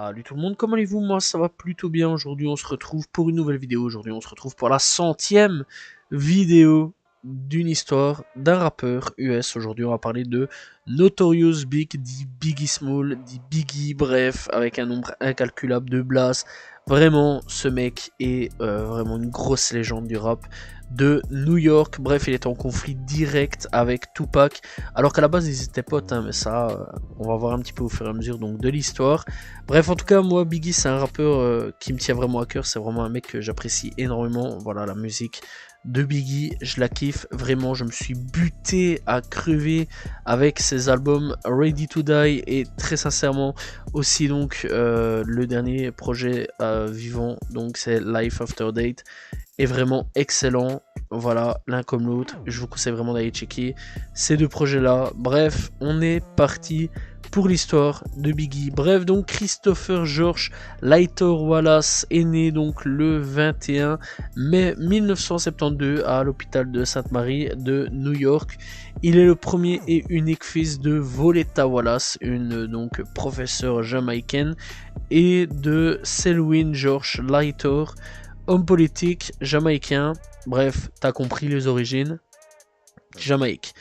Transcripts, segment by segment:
Salut tout le monde, comment allez-vous? Moi ça va plutôt bien. Aujourd'hui on se retrouve pour une nouvelle vidéo. Aujourd'hui on se retrouve pour la 100e vidéo d'une histoire d'un rappeur US. Aujourd'hui on va parler de Notorious Big, dit Biggie Small, dit Biggie, bref, avec un nombre incalculable de blasts. Vraiment, ce mec est vraiment une grosse légende du rap de New York. Bref, il était en conflit direct avec Tupac, alors qu'à la base ils étaient potes, hein, mais ça, on va voir un petit peu au fur et à mesure donc de l'histoire. Bref, en tout cas, moi, Biggie, c'est un rappeur qui me tient vraiment à cœur. C'est vraiment un mec que j'apprécie énormément. Voilà, la musique de Biggie, je la kiffe. Vraiment, je me suis buté à crever avec ses albums Ready to Die et très sincèrement aussi donc le dernier projet vivant, donc c'est Life After Date, est vraiment excellent. Voilà, l'un comme l'autre, je vous conseille vraiment d'aller checker ces deux projets là. Bref, on est parti pour l'histoire de Biggie. Bref, donc Christopher George Lightor Wallace est né donc le 21 mai 1972 à l'hôpital de Sainte-Marie de New York. Il est le premier et unique fils de Voletta Wallace, une donc professeure jamaïcaine, et de Selwyn George Lightor, homme politique jamaïcain. Bref, t'as compris les origines. Jamaïque.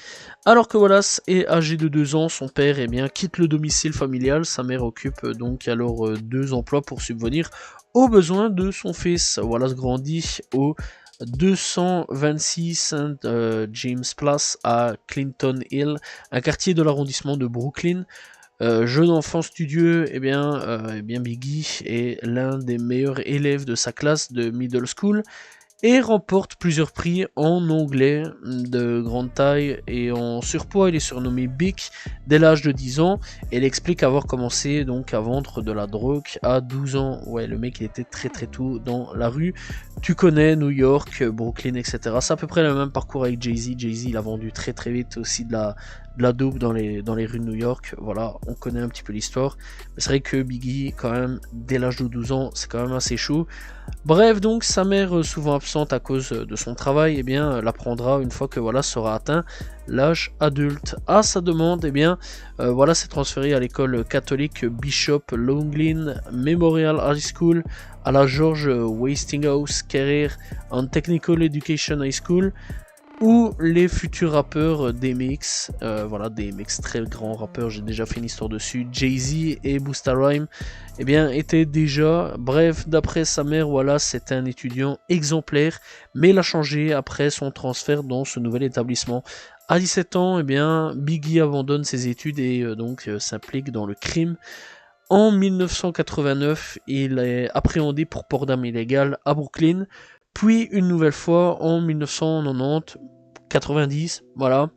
Alors que Wallace est âgé de 2 ans, son père quitte le domicile familial. Sa mère occupe donc alors 2 emplois pour subvenir aux besoins de son fils. Wallace grandit au 226 St. James Place à Clinton Hill, un quartier de l'arrondissement de Brooklyn. Jeune enfant studieux, Biggie est l'un des meilleurs élèves de sa classe de middle school et remporte plusieurs prix en anglais de grande taille et en surpoids. Il est surnommé Big dès l'âge de 10 ans. Et il explique avoir commencé donc à vendre de la drogue à 12 ans. Ouais, le mec il était très tôt dans la rue. Tu connais New York, Brooklyn, etc. C'est à peu près le même parcours avec Jay-Z. Jay-Z il a vendu très vite aussi de la dope dans les rues de New York. Voilà, on connaît un petit peu l'histoire. Mais c'est vrai que Biggie, quand même, dès l'âge de 12 ans, c'est quand même assez chaud. Bref, donc sa mère, souvent absente à cause de son travail, l'apprendra une fois que Wallace sera atteint l'âge adulte. À sa demande, Wallace est transféré à l'école catholique Bishop Loughlin Memorial High School, à la George Westinghouse Career and Technical Education High School, où les futurs rappeurs DMX, DMX, très grand rappeur, j'ai déjà fait une histoire dessus, Jay-Z et Busta Rhymes, étaient déjà. Bref, d'après sa mère, Wallace c'était un étudiant exemplaire, mais il a changé après son transfert dans ce nouvel établissement. À 17 ans, Biggie abandonne ses études et s'implique dans le crime. En 1989, il est appréhendé pour port d'armes illégales à Brooklyn, puis une nouvelle fois en 1990, voilà.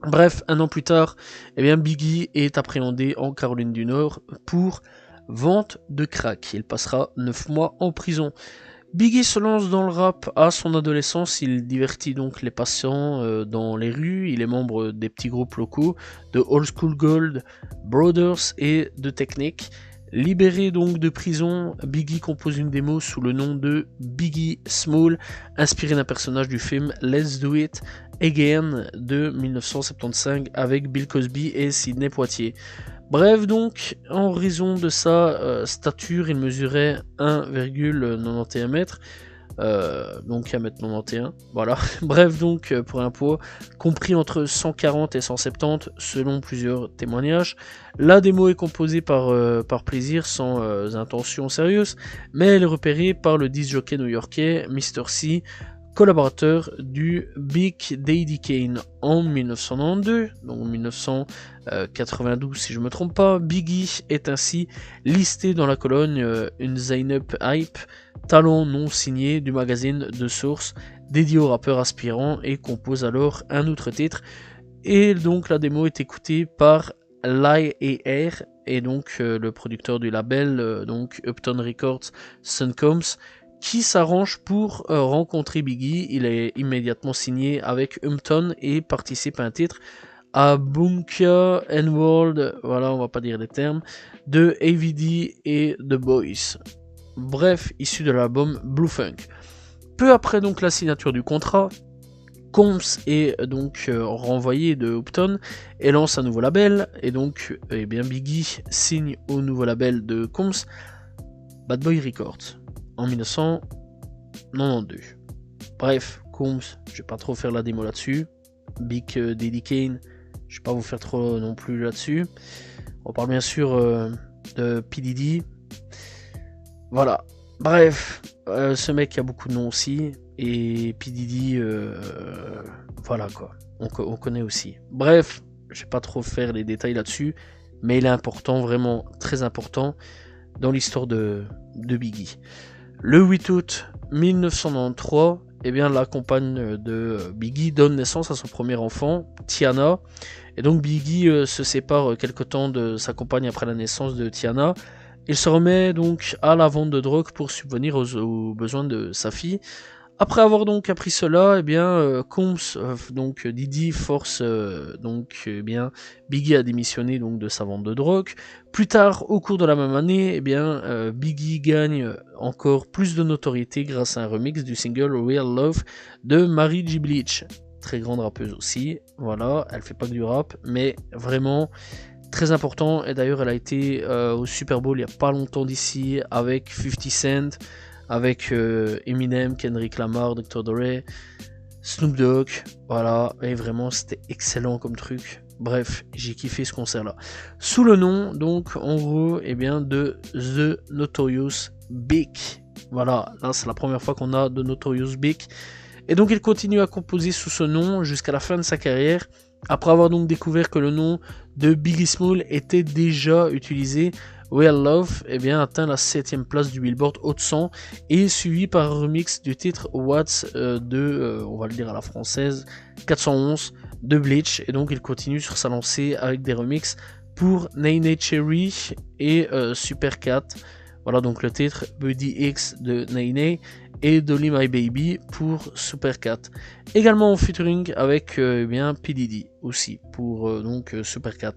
Bref, un an plus tard, Biggie est appréhendé en Caroline du Nord pour vente de crack. Il passera 9 mois en prison. Biggie se lance dans le rap à son adolescence, il divertit donc les passants dans les rues, il est membre des petits groupes locaux de Old School Gold, Brothers et de Technique. Libéré donc de prison, Biggie compose une démo sous le nom de Biggie Small, inspiré d'un personnage du film Let's Do It Again de 1975 avec Bill Cosby et Sidney Poitier. Bref, donc, en raison de sa stature, il mesurait 1,91 m, donc 1,91 m, voilà. Bref, donc, pour un poids compris entre 140 et 170 selon plusieurs témoignages. La démo est composée par plaisir, sans intention sérieuse, mais elle est repérée par le disc jockey new-yorkais Mr. C, collaborateur du Big Daddy Kane. En 1992, donc 1992 si je me trompe pas, Biggie est ainsi listé dans la colonne Une Zaynep Hype, talent non signé du magazine de Source dédié aux rappeurs aspirants, et compose alors un autre titre. Et donc la démo est écoutée par l'IAR et donc le producteur du label, donc Upton Records Suncombs, qui s'arrange pour rencontrer Biggie. Il est immédiatement signé avec Upton et participe à un titre à Bunka N-World, voilà, on va pas dire les termes, de AVD et The Boys. Bref, issu de l'album Blue Funk. Peu après donc la signature du contrat, Combs est donc renvoyé de Upton et lance un nouveau label, et donc eh bien Biggie signe au nouveau label de Combs, Bad Boy Records, en 1992. Bref, Combs, je vais pas trop faire la démo là-dessus. Big Daddy Kane, je vais pas vous faire trop non plus là-dessus. On parle bien sûr de P. Diddy. Voilà. Bref, ce mec a beaucoup de noms aussi. Et P. Diddy, voilà quoi. On connaît aussi. Bref, je vais pas trop faire les détails là-dessus. Mais il est important, vraiment très important, dans l'histoire de Biggie. Le 8 août 1993, eh bien, la compagne de Biggie donne naissance à son premier enfant, Tiana. Et donc Biggie se sépare quelque temps de sa compagne après la naissance de Tiana. Il se remet donc à la vente de drogue pour subvenir aux besoins de sa fille. Après avoir donc appris cela, eh bien, Combs, donc Diddy force eh bien, Biggie à démissionner donc de sa vente de drogue. Plus tard, au cours de la même année, eh bien, Biggie gagne encore plus de notoriété grâce à un remix du single Real Love de Mary J. Blige, très grande rappeuse aussi. Voilà, elle fait pas que du rap, mais vraiment très important. Et d'ailleurs, elle a été au Super Bowl il y a pas longtemps d'ici avec 50 Cent, avec Eminem, Kendrick Lamar, Dr. Dre, Snoop Dogg, voilà, et vraiment c'était excellent comme truc. Bref, j'ai kiffé ce concert là. Sous le nom, donc en gros, eh bien, de The Notorious Big. Voilà, là c'est la première fois qu'on a The Notorious Big. Et donc il continue à composer sous ce nom jusqu'à la fin de sa carrière, après avoir donc découvert que le nom de Biggie Small était déjà utilisé. Real Love atteint la 7ème place du Billboard Hot 100 et suivi par un remix du titre What's on va le dire à la française, 411 de Bleach. Et donc il continue sur sa lancée avec des remixes pour Nene Cherry et Supercat. Voilà donc le titre Buddy X de Nene et Dolly My Baby pour Supercat. Également en featuring avec P. Diddy aussi pour Supercat.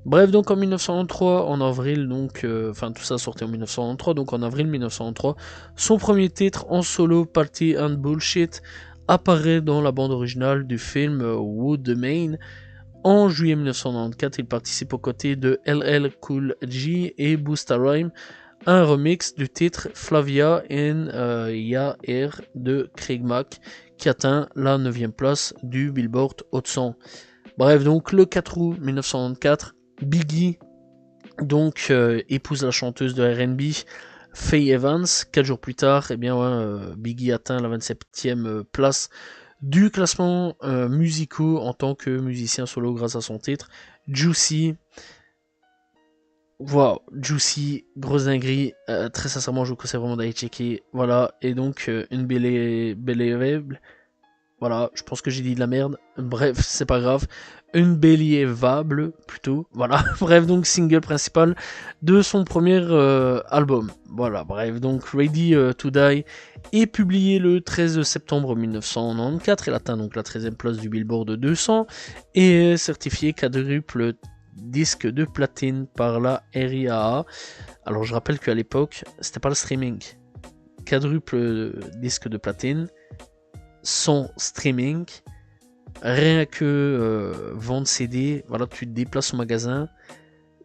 Bref, donc en 1993, en avril, tout ça sortait en 1993, donc en avril 1993, son premier titre en solo, Party and Bullshit, apparaît dans la bande originale du film Wood the Main. En juillet 1994, il participe aux côtés de LL Cool J et Busta Rhymes, un remix du titre Flavia in Ya Air de Craig Mack, qui atteint la 9ème place du Billboard Hot 100. Bref, donc le 4 août 1994, Biggie épouse la chanteuse de R&B Faye Evans. 4 jours plus tard, Biggie atteint la 27ème place du classement musicaux en tant que musicien solo grâce à son titre Juicy. Wow, Juicy, grosse dinguerie. Très sincèrement, je vous conseille vraiment d'aller checker. Voilà, et donc une believable. Voilà, je pense que j'ai dit de la merde. Bref, c'est pas grave. Une Believable, plutôt. Voilà, bref, donc single principal de son premier album. Voilà, bref, donc Ready to Die est publié le 13 septembre 1994. Il atteint donc la 13e place du Billboard 200 et est certifié quadruple disque de platine par la RIAA. Alors, je rappelle qu'à l'époque, c'était pas le streaming. Quadruple disque de platine. Sans streaming, rien que vendre CD, voilà, tu te déplaces au magasin,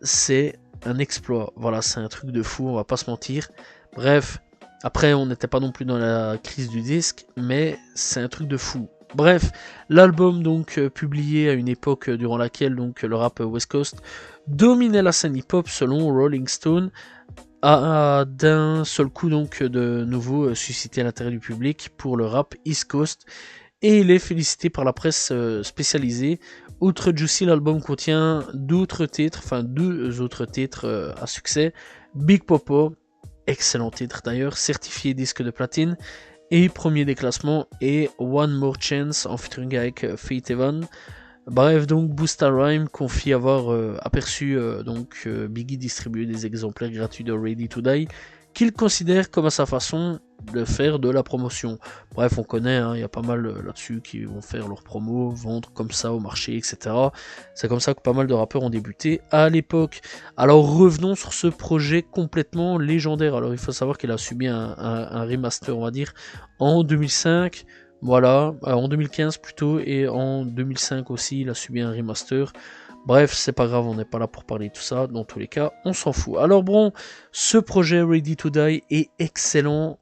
c'est un exploit, voilà, c'est un truc de fou, on va pas se mentir. Bref, après on n'était pas non plus dans la crise du disque, mais c'est un truc de fou. Bref, l'album publié à une époque durant laquelle le rap West Coast dominait la scène hip-hop selon Rolling Stone, a d'un seul coup de nouveau suscité l'intérêt du public pour le rap East Coast et il est félicité par la presse spécialisée. Outre Juicy, l'album contient deux autres titres à succès. Big Popo, excellent titre d'ailleurs, certifié disque de platine et premier des classements, et One More Chance en featuring avec Faith Evans. Bref, donc Busta Rhymes confie avoir aperçu Biggie distribuer des exemplaires gratuits de Ready to Die qu'il considère comme à sa façon de faire de la promotion. Bref, on connaît, il y a pas mal là-dessus qui vont faire leur promo, vendre comme ça au marché, etc. C'est comme ça que pas mal de rappeurs ont débuté à l'époque. Alors revenons sur ce projet complètement légendaire. Alors il faut savoir qu'il a subi un remaster, on va dire, en 2005. voilà, en 2015 plutôt, et en 2005 aussi, il a subi un remaster. Bref, c'est pas grave, on n'est pas là pour parler de tout ça, dans tous les cas, on s'en fout. Alors bon, ce projet Ready to Die est excellent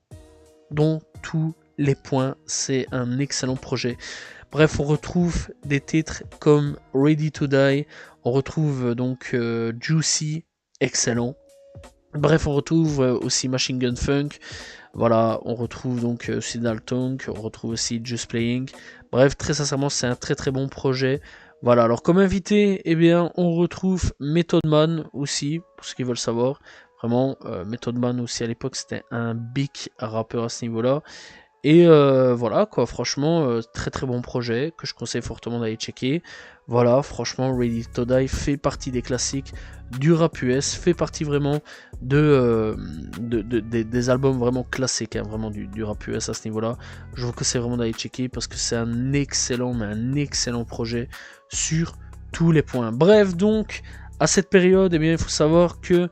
dans tous les points, c'est un excellent projet. Bref, on retrouve des titres comme Ready to Die, on retrouve donc Juicy, excellent. Bref, on retrouve aussi Machine Gun Funk, voilà, on retrouve donc Signal Tongue, on retrouve aussi Just Playing. Bref, très sincèrement, c'est un très très bon projet. Voilà, alors comme invité, eh bien, on retrouve Method Man aussi, pour ceux qui veulent savoir. Vraiment, Method Man aussi à l'époque, c'était un big rappeur à ce niveau-là. Et voilà quoi, franchement, très très bon projet que je conseille fortement d'aller checker. Voilà, franchement, Ready to Die fait partie des classiques du rap US, fait partie vraiment des albums vraiment classiques, hein, vraiment du rap US à ce niveau-là. Je vous conseille vraiment d'aller checker parce que c'est un excellent projet sur tous les points. Bref, donc, à cette période, eh bien, il faut savoir que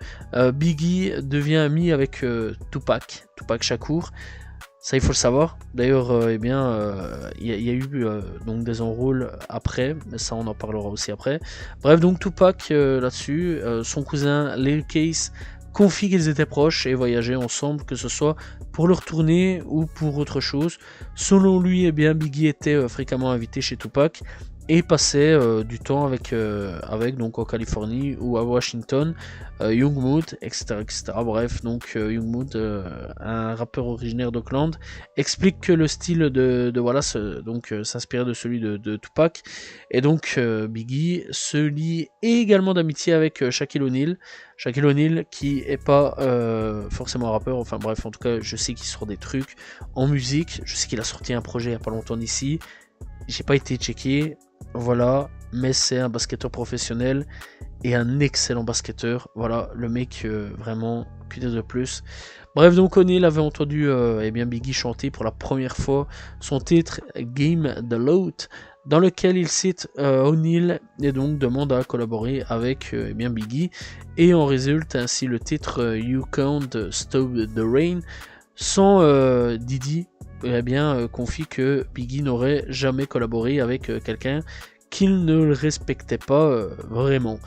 Biggie devient ami avec Tupac Shakur. Ça, il faut le savoir. D'ailleurs, eh bien, il y a eu donc des enrôles après, mais ça, on en parlera aussi après. Bref, donc Tupac là-dessus, son cousin Lil Case confie qu'ils étaient proches et voyageaient ensemble, que ce soit pour leur tournée ou pour autre chose. Selon lui, eh bien, Biggie était fréquemment invité chez Tupac et passait du temps avec donc en Californie ou à Washington, Young Mood, etc. Bref, donc Young Mood, un rappeur originaire d'Oakland, explique que le style de Wallace s'inspirait de celui de Tupac, et donc Biggie se lie également d'amitié avec Shaquille O'Neal qui est pas forcément un rappeur, enfin bref, en tout cas je sais qu'il sort des trucs en musique, je sais qu'il a sorti un projet il y a pas longtemps d'ici, j'ai pas été checké, voilà, mais c'est un basketteur professionnel et un excellent basketteur. Voilà, le mec vraiment que dire de plus. Bref, donc O'Neal avait entendu Biggie chanter pour la première fois son titre Game the Load, dans lequel il cite O'Neal et donc demande à collaborer avec Biggie, et en résulte ainsi le titre You Can't Stop the Rain. Sans Diddy confie que Biggie n'aurait jamais collaboré avec quelqu'un qu'il ne le respectait pas vraiment.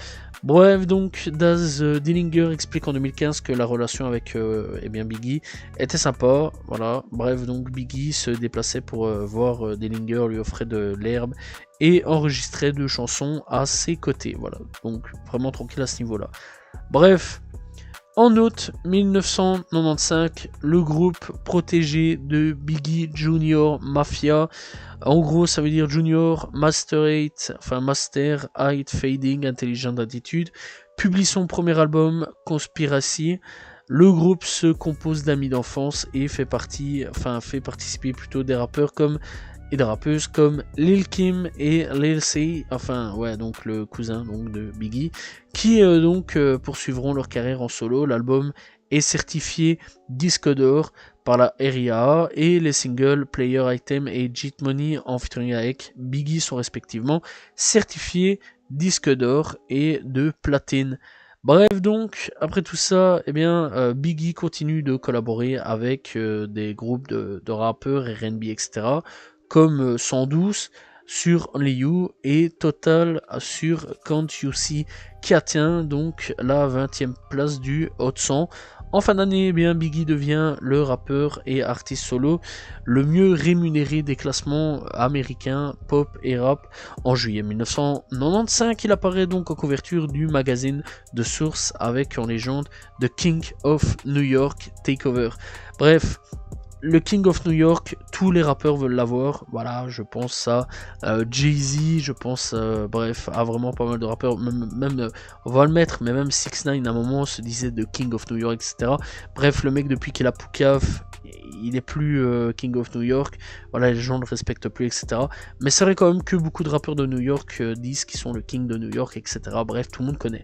Bref, donc Daz Dillinger explique en 2015 que la relation avec Biggie était sympa. Voilà. Bref, donc Biggie se déplaçait pour voir Dillinger, lui offrait de l'herbe et enregistrait 2 chansons à ses côtés. Voilà, donc vraiment tranquille à ce niveau-là. Bref. En août 1995, le groupe protégé de Biggie Junior Mafia, en gros ça veut dire Junior Master 8 Fading Intelligent Attitude, publie son premier album Conspiracy. Le groupe se compose d'amis d'enfance et fait participer plutôt des rappeurs et des rappeuses comme Lil Kim et Lil C, donc le cousin donc de Biggie, qui poursuivront leur carrière en solo. L'album est certifié disque d'or par la RIAA et les singles Player Item et Jit Money en featuring avec Biggie sont respectivement certifiés disque d'or et de platine. Bref, donc, après tout ça, Biggie continue de collaborer avec des groupes de rappeurs, R&B, etc., comme 112 sur Only You et Total sur Can't You See, qui atteint donc la 20e place du Hot 100. En fin d'année, Biggie devient le rappeur et artiste solo le mieux rémunéré des classements américains pop et rap. En juillet 1995, il apparaît donc en couverture du magazine de Source avec en légende The King of New York Takeover. Bref, le King of New York, tous les rappeurs veulent l'avoir, voilà, je pense à Jay-Z, je pense, à vraiment pas mal de rappeurs, même on va le mettre, mais même 6ix9ine à un moment se disait de King of New York, etc. Bref, le mec depuis qu'il a Poucave, il est plus King of New York, voilà, les gens ne le respectent plus, etc. Mais c'est vrai quand même que beaucoup de rappeurs de New York disent qu'ils sont le King de New York, etc. Bref, tout le monde connaît.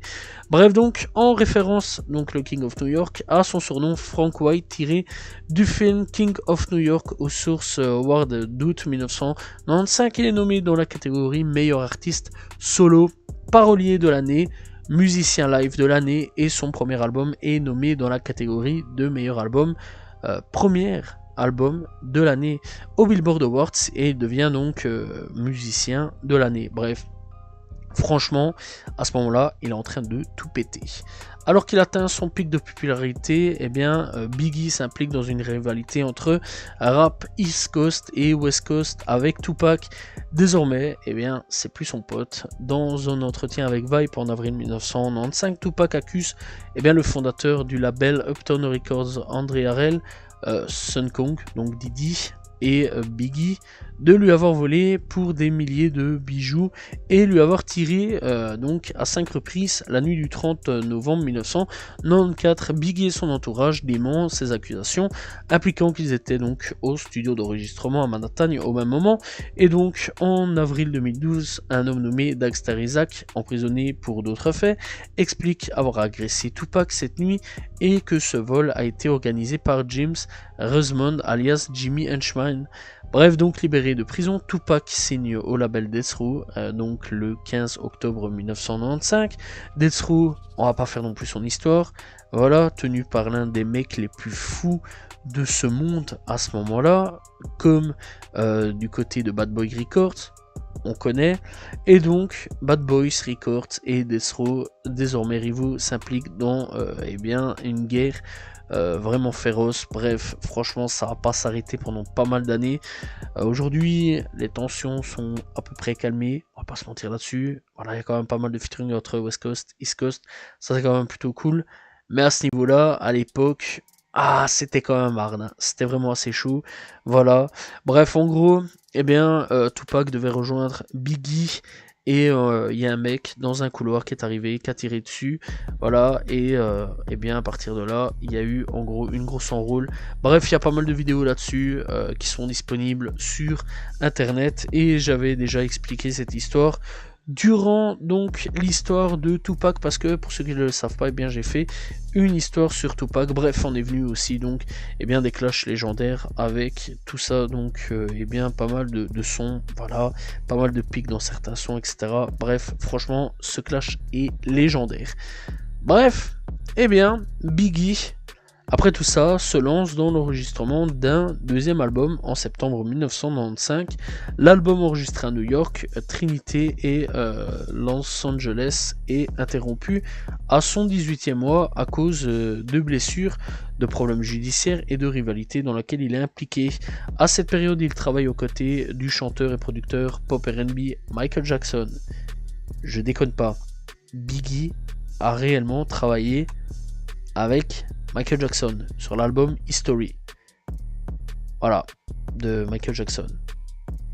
Bref, donc, en référence, donc le King of New York a son surnom Frank White tiré du film King of New York aux sources Award d'août 1995. Il est nommé dans la catégorie meilleur artiste solo, parolier de l'année, musicien live de l'année, et son premier album est nommé dans la catégorie de meilleur album premier album de l'année au Billboard Awards et il devient donc musicien de l'année. Bref, franchement, à ce moment-là, il est en train de tout péter. Alors qu'il atteint son pic de popularité, eh bien, Biggie s'implique dans une rivalité entre rap East Coast et West Coast avec Tupac. Désormais, eh bien, c'est plus son pote. Dans un entretien avec Vibe en avril 1995, Tupac accuse le fondateur du label Uptown Records, André Harrell, Sun Kong, donc Diddy, et Biggie, de lui avoir volé pour des milliers de bijoux et lui avoir tiré donc à 5 reprises la nuit du 30 novembre 1994. Biggie et son entourage dément ces accusations, impliquant qu'ils étaient donc au studio d'enregistrement à Manhattan au même moment. Et donc en avril 2012, un homme nommé Dexter Isaac, emprisonné pour d'autres faits, explique avoir agressé Tupac cette nuit et que ce vol a été organisé par James Rosemond alias Jimmy Henchman. Bref, donc libéré de prison, Tupac signe au label Death Row, donc le 15 octobre 1995. Death Row, on va pas faire non plus son histoire, voilà, tenu par l'un des mecs les plus fous de ce monde à ce moment-là, comme du côté de Bad Boy Records, on connaît, et donc Bad Boys Records et Death Row, désormais rivaux, s'impliquent dans une guerre vraiment féroce. Bref, franchement, ça va pas s'arrêter pendant pas mal d'années. Aujourd'hui, les tensions sont à peu près calmées, on va pas se mentir là-dessus. Voilà, il y a quand même pas mal de featuring entre West Coast, East Coast, ça c'est quand même plutôt cool. Mais à ce niveau-là, à l'époque, c'était quand même hard, hein. C'était vraiment assez chaud. Voilà. Bref, en gros, Tupac devait rejoindre Biggie. Et il y a un mec dans un couloir qui est arrivé, qui a tiré dessus, voilà, et à partir de là, il y a eu en gros une grosse enroule. Bref, il y a pas mal de vidéos là-dessus qui sont disponibles sur internet, et j'avais déjà expliqué cette histoire durant donc l'histoire de Tupac, parce que pour ceux qui ne le savent pas, j'ai fait une histoire sur Tupac. Bref, on est venu aussi donc des clashs légendaires avec tout ça, donc pas mal de sons, voilà, pas mal de pics dans certains sons, etc. Bref, franchement, ce clash est légendaire. Bref, Biggie, après tout ça, se lance dans l'enregistrement d'un deuxième album en septembre 1995. L'album enregistré à New York, Trinité et Los Angeles est interrompu à son 18e mois à cause de blessures, de problèmes judiciaires et de rivalités dans laquelle il est impliqué. À cette période, il travaille aux côtés du chanteur et producteur pop R&B Michael Jackson. Je déconne pas, Biggie a réellement travaillé avec Michael Jackson sur l'album History, voilà, de Michael Jackson.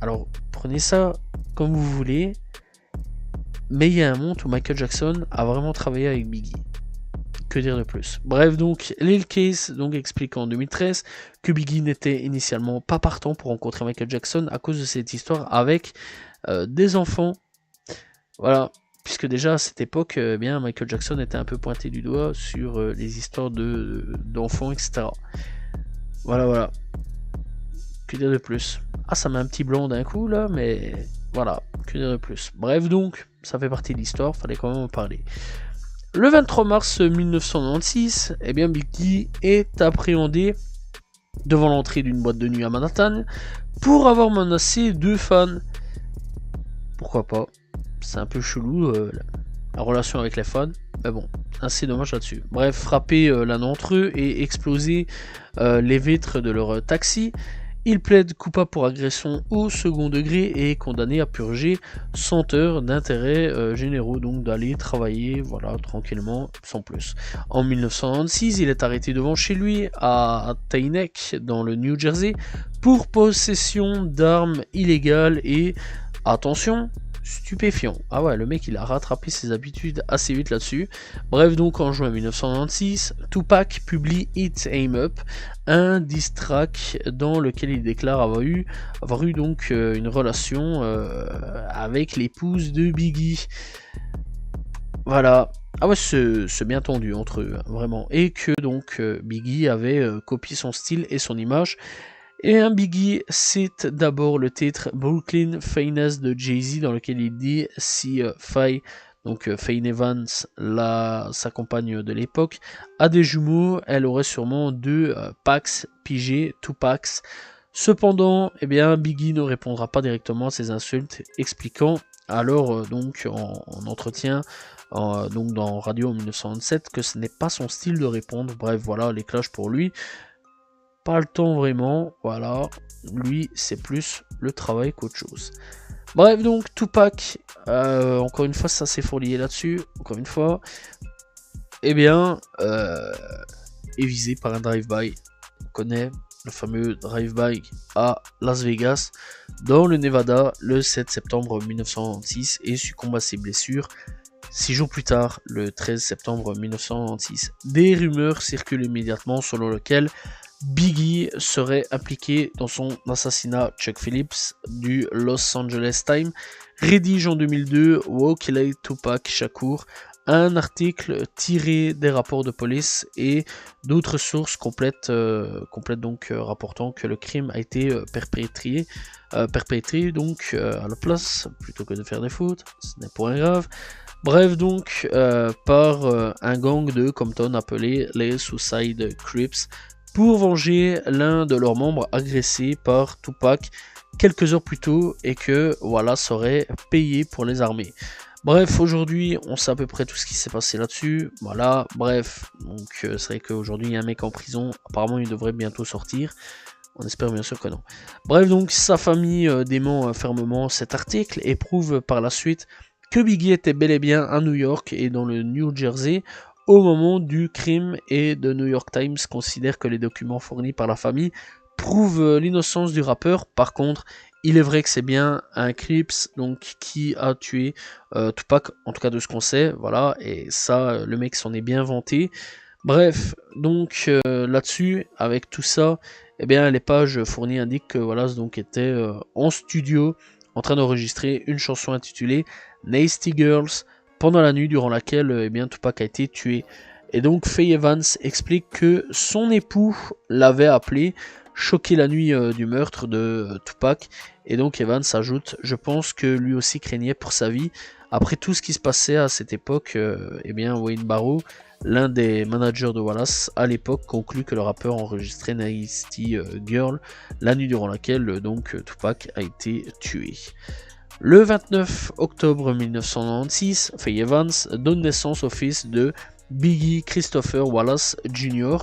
Alors prenez ça comme vous voulez, mais il y a un monde où Michael Jackson a vraiment travaillé avec Biggie. Que dire de plus? Bref, donc Lil Case explique en 2013 que Biggie n'était initialement pas partant pour rencontrer Michael Jackson à cause de cette histoire avec des enfants. Voilà. Puisque déjà à cette époque, Michael Jackson était un peu pointé du doigt sur les histoires d'enfants, etc. Voilà. Que dire de plus? Ça met un petit blanc d'un coup là, mais voilà, que dire de plus? Bref, donc, ça fait partie de l'histoire, fallait quand même en parler. Le 23 mars 1996, Biggie est appréhendé devant l'entrée d'une boîte de nuit à Manhattan pour avoir menacé 2 fans. Pourquoi pas? C'est un peu chelou la relation avec les fans, mais bon, assez dommage là-dessus. Bref, frapper l'un d'entre eux et exploser les vitres de leur taxi. Il plaide coupable pour agression au second degré et est condamné à purger 100 heures d'intérêts généraux, donc d'aller travailler, voilà, tranquillement, sans plus. En 1996, il est arrêté devant chez lui à Teaneck, dans le New Jersey, pour possession d'armes illégales et, attention, stupéfiant. Ah ouais, le mec il a rattrapé ses habitudes assez vite là-dessus. Bref, donc en juin 1996, Tupac publie Hit Aim Up, un diss track dans lequel il déclare avoir eu donc une relation avec l'épouse de Biggie. Voilà. Ah ouais, c'est bien tendu entre eux, hein, vraiment. Et que donc Biggie avait copié son style et son image. Et Biggie cite d'abord le titre Brooklyn Finest de Jay-Z dans lequel il dit si Faye donc Faye Evans, sa compagne de l'époque, a des jumeaux. Elle aurait sûrement 2 Pax, PG, 2 Pax. Cependant, eh bien, Biggie ne répondra pas directement à ces insultes, expliquant alors donc en entretien, donc dans Radio en 1997, que ce n'est pas son style de répondre. Bref, voilà, les clashs pour lui. Pas le temps vraiment, voilà. Lui, c'est plus le travail qu'autre chose. Bref, donc, Tupac, encore une fois, ça s'est fourlié là-dessus, encore une fois, eh bien, est visé par un drive-by. On connaît le fameux drive-by à Las Vegas, dans le Nevada, le 7 septembre 1996, et succombe à ses blessures 6 jours plus tard, le 13 septembre 1996. Des rumeurs circulent immédiatement selon lesquelles Biggie serait impliqué dans son assassinat. Chuck Phillips du Los Angeles Times rédige en 2002 Wokele Tupac Shakur, un article tiré des rapports de police et d'autres sources complètes donc rapportant que le crime a été perpétré donc à la place plutôt que de faire des fautes, ce n'est pas grave. Bref donc par un gang de Compton appelé les Suicide Crips, pour venger l'un de leurs membres agressé par Tupac quelques heures plus tôt et que voilà serait payé pour les armer. Bref, aujourd'hui on sait à peu près tout ce qui s'est passé là-dessus. Voilà, bref, donc c'est vrai qu'aujourd'hui il y a un mec en prison, apparemment il devrait bientôt sortir. On espère bien sûr que non. Bref, donc sa famille dément fermement cet article et prouve par la suite que Biggie était bel et bien à New York et dans le New Jersey au moment du crime, et The New York Times considère que les documents fournis par la famille prouvent l'innocence du rappeur. Par contre, il est vrai que c'est bien un Crips donc qui a tué Tupac, en tout cas de ce qu'on sait, voilà, et ça le mec s'en est bien vanté. Bref, donc là-dessus, avec tout ça, eh bien les pages fournies indiquent que Wallace donc était en studio en train d'enregistrer une chanson intitulée Nasty Girls pendant la nuit durant laquelle eh bien, Tupac a été tué. Et donc Faye Evans explique que son époux l'avait appelé, choqué la nuit du meurtre de Tupac. Et donc Evans ajoute: je pense que lui aussi craignait pour sa vie. Après tout ce qui se passait à cette époque, eh bien Wayne Barrow, l'un des managers de Wallace à l'époque, conclut que le rappeur enregistrait Nasty Girl la nuit durant laquelle donc Tupac a été tué. Le 29 octobre 1996, Faye Evans donne naissance au fils de Biggie, Christopher Wallace Jr.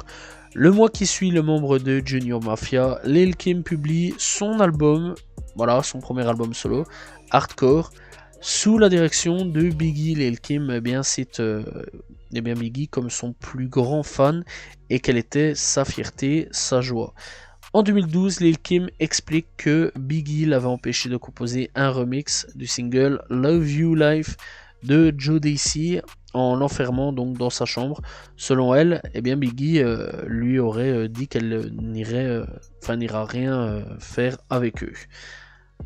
Le mois qui suit, le membre de Junior Mafia, Lil Kim, publie son album, voilà, son premier album solo, Hardcore, sous la direction de Biggie. Lil Kim cite Biggie comme son plus grand fan et quelle était sa fierté, sa joie. En 2012, Lil Kim explique que Biggie l'avait empêché de composer un remix du single Love You Life de Joe Daisy en l'enfermant donc dans sa chambre. Selon elle, eh bien Biggie lui aurait dit qu'elle n'ira rien faire avec eux.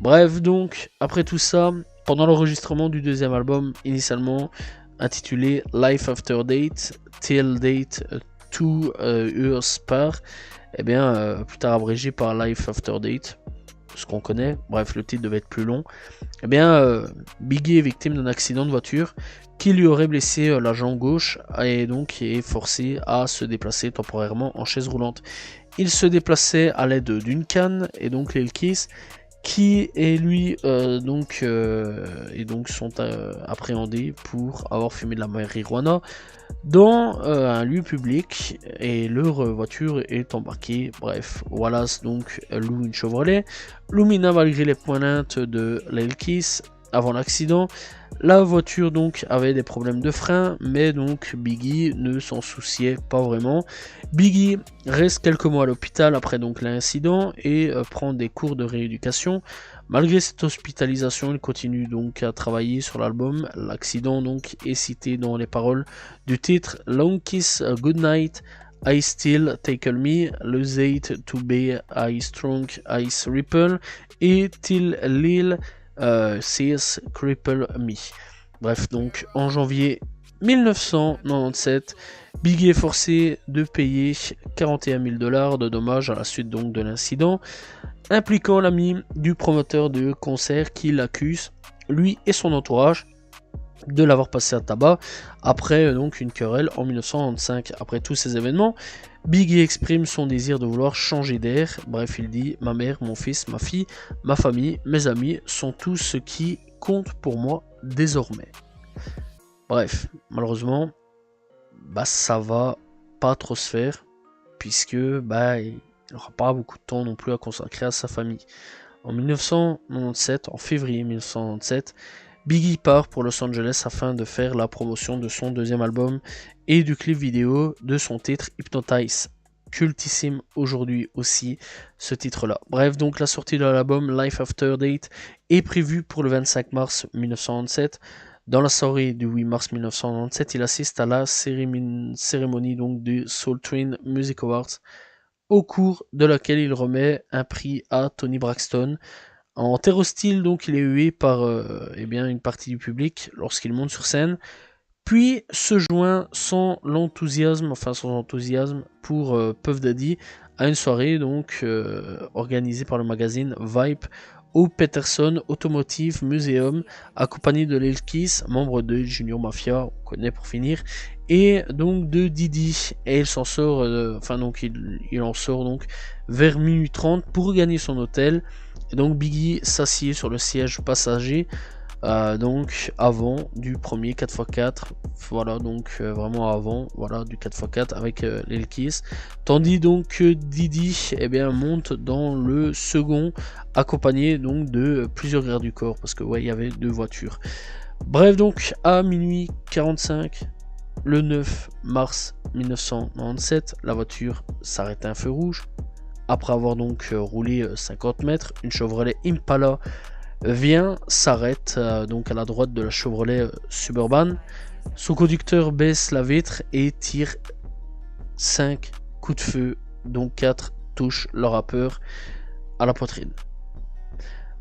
Bref, donc après tout ça, pendant l'enregistrement du deuxième album initialement intitulé Life After Date, Till Date 2 Years Par, eh bien, plus tard abrégé par Life After Date, ce qu'on connaît, bref, le titre devait être plus long, eh bien, Biggie est victime d'un accident de voiture qui lui aurait blessé la jambe gauche et donc est forcé à se déplacer temporairement en chaise roulante. Il se déplaçait à l'aide d'une canne, et donc Lil Kiss, qui et lui sont appréhendés pour avoir fumé de la marijuana dans un lieu public et leur voiture est embarquée. Bref, Wallace donc loue une Chevrolet. Lumina, malgré les pointes de Lil Kiss avant l'accident, la voiture donc avait des problèmes de frein, mais donc Biggie ne s'en souciait pas vraiment. Biggie reste quelques mois à l'hôpital après donc l'incident et prend des cours de rééducation. Malgré cette hospitalisation, il continue donc à travailler sur l'album. L'accident donc est cité dans les paroles du titre Long Kiss Goodnight, I Still Take Me, Lose It to Be I Strong Ice Ripple et Till Lil Sears Cripple Me. Bref, donc en janvier 1997, Biggie est forcé de payer 41 000 $ de dommages à la suite donc de l'incident, impliquant l'ami du promoteur de concert qui l'accuse, lui et son entourage, de l'avoir passé à tabac après donc une querelle en 1995. Après tous ces événements, Biggie exprime son désir de vouloir changer d'air. Bref, il dit: ma mère, mon fils, ma fille, ma famille, mes amis sont tout ce qui compte pour moi désormais. Bref, malheureusement, ça va pas trop se faire, puisque il n'aura pas beaucoup de temps non plus à consacrer à sa famille. En 1997, en février 1997, Biggie part pour Los Angeles afin de faire la promotion de son deuxième album et du clip vidéo de son titre Hypnotize. Cultissime aujourd'hui aussi ce titre-là. Bref, donc la sortie de l'album Life After Date est prévue pour le 25 mars 1997. Dans la soirée du 8 mars 1997, il assiste à la cérémonie donc du Soul Train Music Awards, au cours de laquelle il remet un prix à Tony Braxton. En terre hostile, donc, il est hué par une partie du public lorsqu'il monte sur scène, puis se joint sans enthousiasme pour Puff Daddy à une soirée donc organisée par le magazine Vibe au Peterson Automotive Museum, accompagné de Lil Keith, membre de Junior Mafia, on connaît pour finir, et donc de Diddy. Et il s'en sort, il en sort donc vers minuit 30 pour gagner son hôtel. Et donc Biggie s'assied sur le siège passager, donc avant du premier 4x4, voilà, donc vraiment avant, voilà, du 4x4 avec Lil Keith, tandis donc que Diddy monte dans le second, accompagné donc de plusieurs gardes du corps, parce que il y avait 2 voitures. Bref, donc à minuit 45, le 9 mars 1997, la voiture s'arrête à un feu rouge. Après avoir donc roulé 50 mètres, une Chevrolet Impala vient, s'arrête donc à la droite de la Chevrolet Suburban. Son conducteur baisse la vitre et tire 5 coups de feu, dont 4 touchent le rappeur à la poitrine.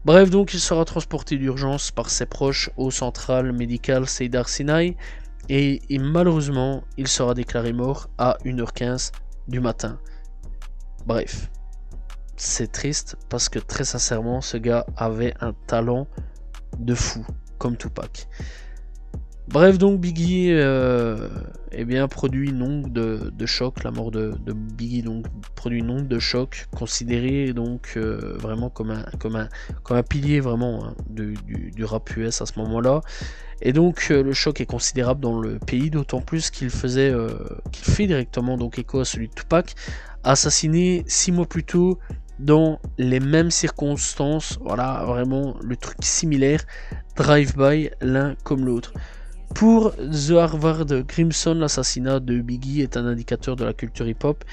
Bref, donc il sera transporté d'urgence par ses proches au central médical Cedar Sinai et malheureusement il sera déclaré mort à 1h15 du matin. Bref, c'est triste parce que très sincèrement ce gars avait un talent de fou comme Tupac. Bref, donc Biggie produit une onde de choc. La mort de Biggie donc produit une onde de choc, considéré donc vraiment comme un pilier vraiment du rap US à ce moment-là. Et donc le choc est considérable dans le pays, d'autant plus qu'il fait directement donc écho à celui de Tupac, assassiné 6 mois plus tôt dans les mêmes circonstances. Voilà, vraiment le truc similaire, drive-by l'un comme l'autre. Pour The Harvard Crimson, l'assassinat de Biggie est un indicateur de la culture hip-hop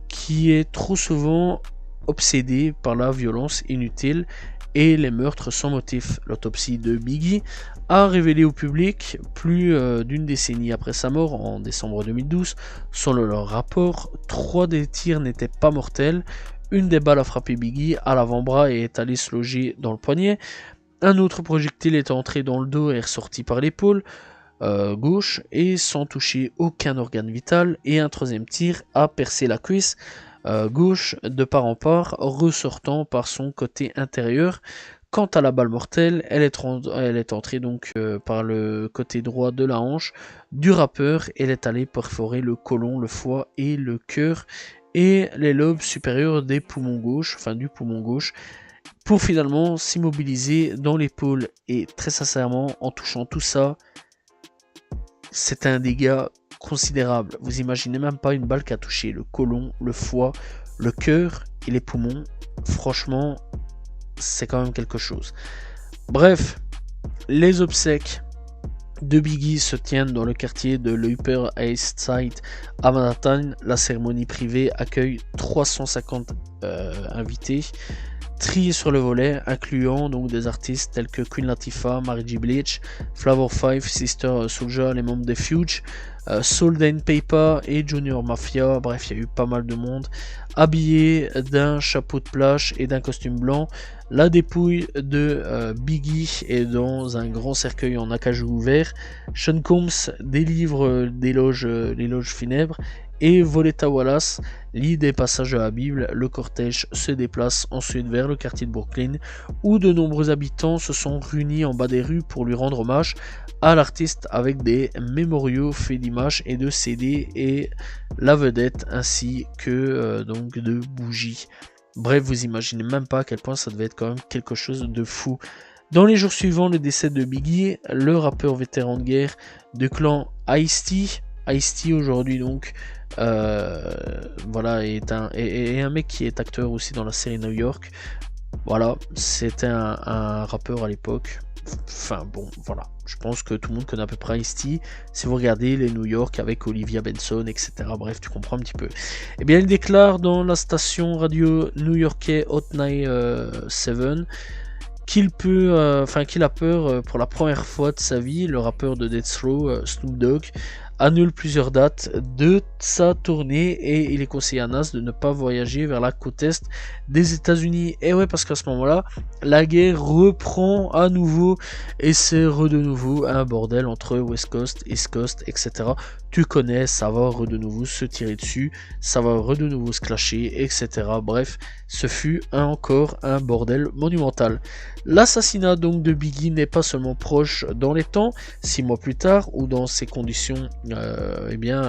qui est trop souvent obsédé par la violence inutile et les meurtres sans motif. L'autopsie de Biggie a révélé au public, plus d'une décennie après sa mort, en décembre 2012, selon leur rapport, 3 des tirs n'étaient pas mortels. Une des balles a frappé Biggie à l'avant-bras et est allée se loger dans le poignet. Un autre projectile est entré dans le dos et est ressorti par l'épaule gauche et sans toucher aucun organe vital, et un 3e tir a percé la cuisse gauche de part en part, ressortant par son côté intérieur. Quant à la balle mortelle, elle est entrée donc par le côté droit de la hanche du rappeur et elle est allée perforer le côlon, le foie et le cœur et les lobes supérieurs du poumon gauche, pour finalement s'immobiliser dans l'épaule. Et très sincèrement, en touchant tout ça, c'est un dégât considérable. Vous imaginez même pas une balle qui a touché le côlon, le foie, le cœur et les poumons. Franchement, c'est quand même quelque chose. Bref, les obsèques de Biggie se tiennent dans le quartier de l'Upper East Side à Manhattan. La cérémonie privée accueille 350 invités, triés sur le volet, incluant donc des artistes tels que Queen Latifah, Mary J. Blige, Flavor Flav, Sister Souljah, les membres des Fuge, Soul Dan Paper et Junior Mafia. Bref, il y a eu pas mal de monde habillé d'un chapeau de plage et d'un costume blanc. La dépouille de Biggie est dans un grand cercueil en acajou ouvert. Sean Combs délivre l'éloge funèbre et Voletta Wallace lit des passages de la Bible. Le cortège se déplace ensuite vers le quartier de Brooklyn où de nombreux habitants se sont réunis en bas des rues pour lui rendre hommage à l'artiste avec des mémoriaux faits d'images et de CD et la vedette ainsi que donc de bougies. Bref, vous imaginez même pas à quel point ça devait être quand même quelque chose de fou. Dans les jours suivants, le décès de Biggie, le rappeur vétéran de guerre du clan Ice-T aujourd'hui donc, voilà, est un mec qui est acteur aussi dans la série New York. Voilà, c'était un rappeur à l'époque. Enfin bon, voilà, je pense que tout le monde connaît à peu près Ice-T. Si vous regardez les New York avec Olivia Benson, etc. Bref, tu comprends un petit peu. Eh bien, il déclare dans la station radio new-yorkais Hot 97 qu'il a peur pour la première fois de sa vie. Le rappeur de Death Row, Snoop Dogg, annule plusieurs dates de sa tournée et il est conseillé à Nas de ne pas voyager vers la côte est des États-Unis. Et ouais, parce qu'à ce moment-là, la guerre reprend à nouveau et c'est de nouveau un bordel entre West Coast, East Coast, etc. Tu connais, ça va de nouveau se tirer dessus, ça va de nouveau se clasher, etc. Bref, ce fut encore un bordel monumental. L'assassinat donc de Biggie n'est pas seulement proche dans les temps, 6 mois plus tard, ou dans ces conditions,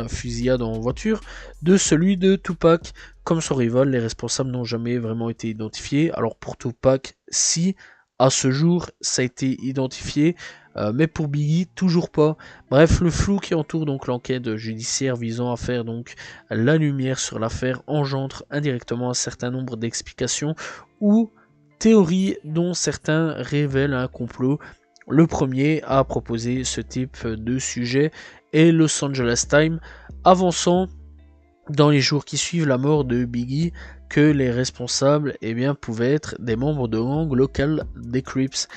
fusillade en voiture, de celui de Tupac. Comme son rival, les responsables n'ont jamais vraiment été identifiés. Alors pour Tupac, si, à ce jour, ça a été identifié, mais pour Biggie, toujours pas. Bref, le flou qui entoure donc l'enquête judiciaire visant à faire donc la lumière sur l'affaire engendre indirectement un certain nombre d'explications ou théories dont certains révèlent un complot. Le premier à proposer ce type de sujet est Los Angeles Times, avançant dans les jours qui suivent la mort de Biggie que les responsables pouvaient être des membres de gangs locales des Crips.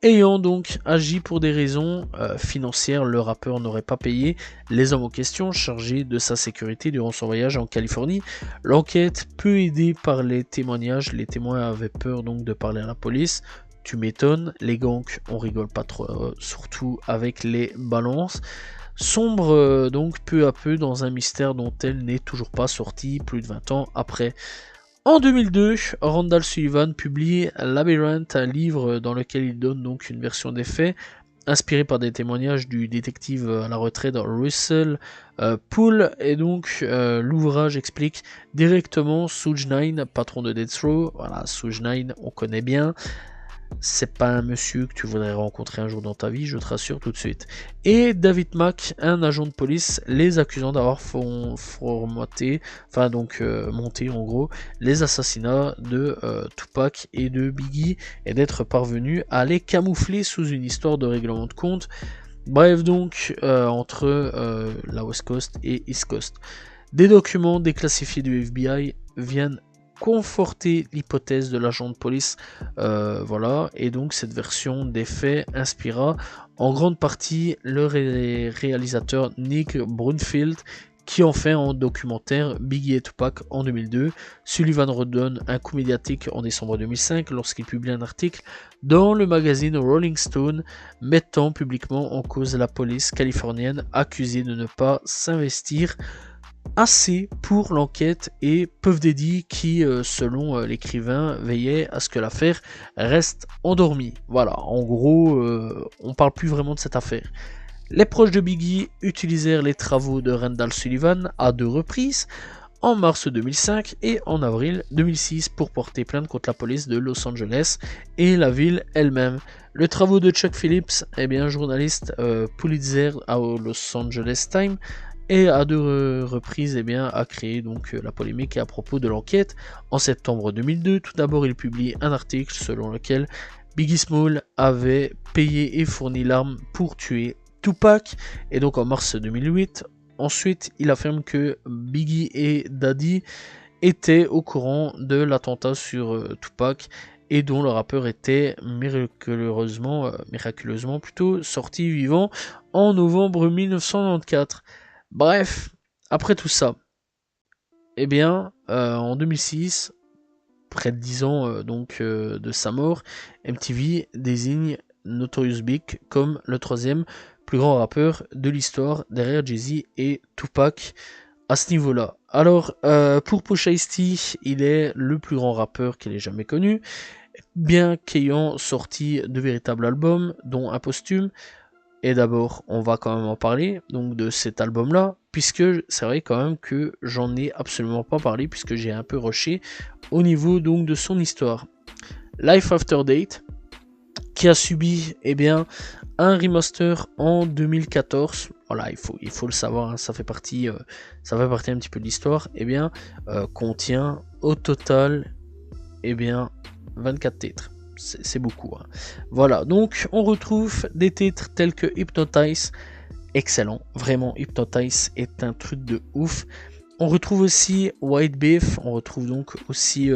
Ayant donc agi pour des raisons financières, le rappeur n'aurait pas payé les hommes en question chargés de sa sécurité durant son voyage en Californie. L'enquête, peu aidée par les témoignages, les témoins avaient peur donc de parler à la police. Tu m'étonnes, les gangs, on rigole pas trop, surtout avec les balances. Sombre donc peu à peu dans un mystère dont elle n'est toujours pas sortie plus de 20 ans après. En 2002, Randall Sullivan publie Labyrinth, un livre dans lequel il donne donc une version des faits, inspiré par des témoignages du détective à la retraite Russell Poole, et donc l'ouvrage explique directement Suge Knight, patron de Death Row. Voilà, Suge Knight, on connaît bien. C'est pas un monsieur que tu voudrais rencontrer un jour dans ta vie, je te rassure tout de suite. Et David Mack, un agent de police, les accusant d'avoir monté en gros les assassinats de Tupac et de Biggie et d'être parvenu à les camoufler sous une histoire de règlement de compte. Bref donc, entre la West Coast et East Coast. Des documents déclassifiés du FBI viennent conforter l'hypothèse de l'agent de police, et donc cette version des faits inspira en grande partie le réalisateur Nick Brunfield qui en fait un documentaire Biggie et Tupac en 2002. Sullivan redonne un coup médiatique en décembre 2005 lorsqu'il publie un article dans le magazine Rolling Stone mettant publiquement en cause la police californienne accusée de ne pas s'investir assez pour l'enquête et Puff Daddy qui, selon l'écrivain, veillait à ce que l'affaire reste endormie. Voilà, en gros, on parle plus vraiment de cette affaire. Les proches de Biggie utilisèrent les travaux de Randall Sullivan à 2 reprises, en mars 2005 et en avril 2006 pour porter plainte contre la police de Los Angeles et la ville elle-même. Le travaux de Chuck Phillips, journaliste Pulitzer à Los Angeles Times, et à 2 reprises a créé donc la polémique à propos de l'enquête. En septembre 2002, tout d'abord il publie un article selon lequel Biggie Small avait payé et fourni l'arme pour tuer Tupac, et donc en mars 2008, ensuite il affirme que Biggie et Daddy étaient au courant de l'attentat sur Tupac et dont le rappeur était miraculeusement sorti vivant en novembre 1994. Bref, après tout ça, en 2006, près de 10 ans de sa mort, MTV désigne Notorious Big comme le 3e plus grand rappeur de l'histoire derrière Jay-Z et Tupac à ce niveau-là. Alors, pour Pusha T, il est le plus grand rappeur qu'il ait jamais connu, bien qu'ayant sorti de véritables albums, dont un posthume. Et d'abord, on va quand même en parler donc de cet album-là, puisque c'est vrai quand même que j'en ai absolument pas parlé, puisque j'ai un peu rushé au niveau donc de son histoire. Life After Date, qui a subi un remaster en 2014. Voilà, il faut le savoir, hein, ça fait partie un petit peu de l'histoire. Contient au total 24 titres. C'est beaucoup. Hein. Voilà, donc on retrouve des titres tels que Hypnotize, excellent, vraiment Hypnotize est un truc de ouf. On retrouve aussi White Beef, on retrouve donc aussi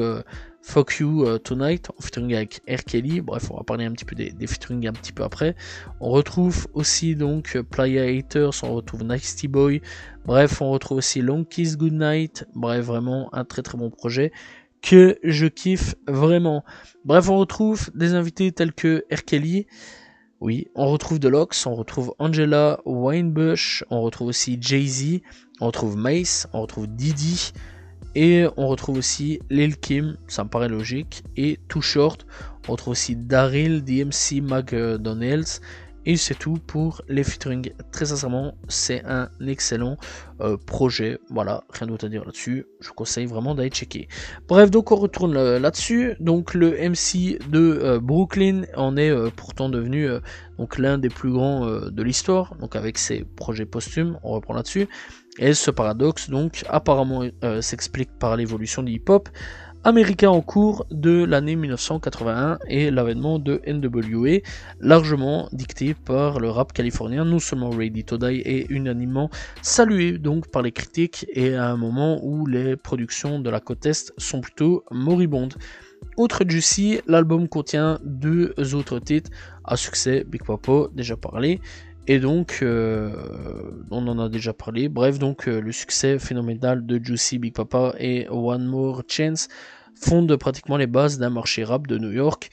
Fuck You Tonight en featuring avec R. Kelly. Bref, on va parler un petit peu des featuring un petit peu après. On retrouve aussi donc Playa Haters, on retrouve Nasty Boy. Bref, on retrouve aussi Long Kiss Goodnight. Bref, vraiment un très très bon projet que je kiffe vraiment. Bref, on retrouve des invités tels que R. Kelly. Oui, on retrouve Deluxe, on retrouve Angela Winebush, on retrouve aussi Jay-Z, on retrouve Mace, on retrouve Diddy, et on retrouve aussi Lil Kim, ça me paraît logique, et Too Short, on retrouve aussi Daryl, DMC McDonald's, et c'est tout pour les featuring. Très sincèrement, c'est un excellent projet. Voilà, rien d'autre à dire là-dessus. Je vous conseille vraiment d'aller checker. Bref, donc on retourne là-dessus. Donc le MC de Brooklyn en est pourtant devenu donc l'un des plus grands de l'histoire. Donc avec ses projets posthumes, on reprend là-dessus. Et ce paradoxe, donc, apparemment s'explique par l'évolution du hip-hop américain en cours de l'année 1981 et l'avènement de NWA, largement dicté par le rap californien, non seulement Ready to Die est unanimement salué donc par les critiques et à un moment où les productions de la côte Est sont plutôt moribondes. Outre Juicy, l'album contient 2 autres titres à succès, Big Papa, déjà parlé, et donc, on en a déjà parlé. Bref, donc, le succès phénoménal de Juicy, Big Papa et One More Chance fondent pratiquement les bases d'un marché rap de New York.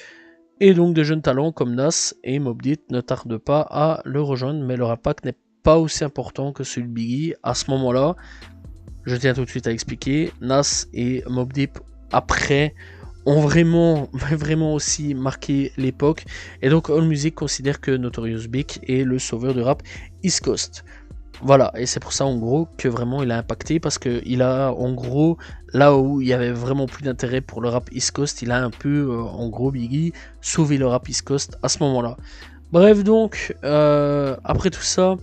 Et donc, de jeunes talents comme Nas et Mobb Deep ne tardent pas à le rejoindre, mais leur impact n'est pas aussi important que celui de Biggie. À ce moment-là, je tiens tout de suite à expliquer, Nas et Mobb Deep, après, ont vraiment aussi marqué l'époque, et donc AllMusic considère que Notorious Big est le sauveur du rap East Coast. Voilà, et c'est pour ça en gros que vraiment il a impacté, parce que il a en gros, là où il y avait vraiment plus d'intérêt pour le rap East Coast, il a un peu, en gros Biggie, sauvé le rap East Coast à ce moment-là. Bref donc, après tout ça,